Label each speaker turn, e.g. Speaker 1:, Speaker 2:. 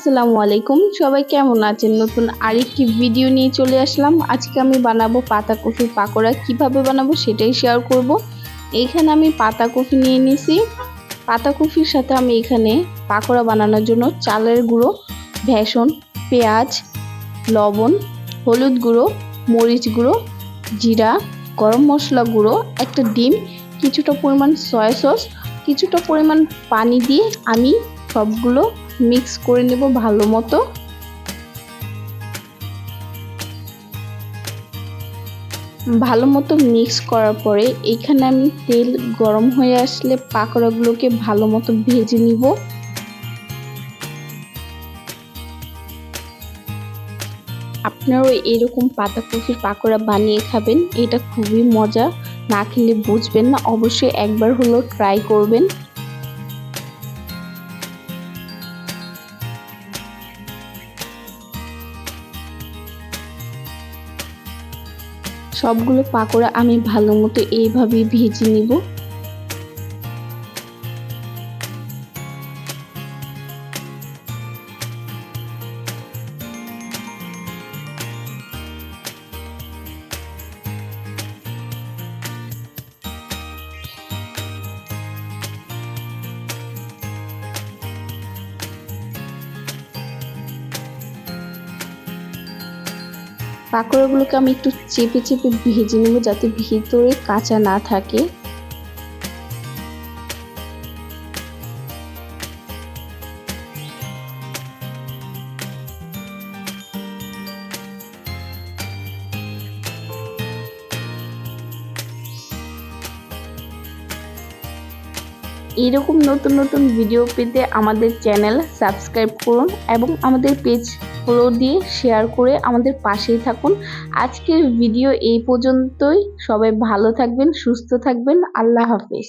Speaker 1: আসসালামু আলাইকুম, সবাই কেমন আছেন? নতুন আরেকটি ভিডিও নিয়ে চলে আসলাম। আজকে আমি বানাবো পাতাকপির পাকোড়া। কিভাবে বানাবো সেটাই শেয়ার করব। এইখানে আমি পাতাকপি নিয়ে নিয়েছি। পাতাকপির সাথে আমি এখানে পাকোড়া বানানোর জন্য চালের গুঁড়ো, বেসন, পেঁয়াজ, লবণ, হলুদ গুঁড়ো, মরিচ গুঁড়ো, জিরা, গরম মশলা গুঁড়ো, একটা ডিম, কিছুটা পরিমাণ সয়া সস, কিছুটা পরিমাণ পানি দিয়ে আমি সবগুলো মিক্স করে নেব ভালো মতো। মিক্স করার পরে এখানে আমি তেল গরম হয়ে আসলে পাকোড়াগুলোকে ভালো মতো ভেজে নিব। আপনারাও এরকম পাতাকপির পাকোড়া বানিয়ে খাবেন, এটা খুবই মজা। না খেলে বুঝবেন না, অবশ্যই একবার হলেও ট্রাই করবেন। সবগুলো পাকোড়া আমি ভালো মতো এইভাবে ভেজে নিব। পাকোড়াগুলোকে আমি একটু চেপে চেপে ভেজে নেব যাতে ভিতরে কাঁচা না থাকে। এরকম নতুন নতুন ভিডিও পেতে আমাদের চ্যানেল সাবস্ক্রাইব করুন এবং আমাদের পেজ ফলো দিয়ে শেয়ার করে আমাদের পাশেই থাকুন। আজকের ভিডিও এই পর্যন্তই। সবাই ভালো থাকবেন, সুস্থ থাকবেন। আল্লাহ হাফেজ।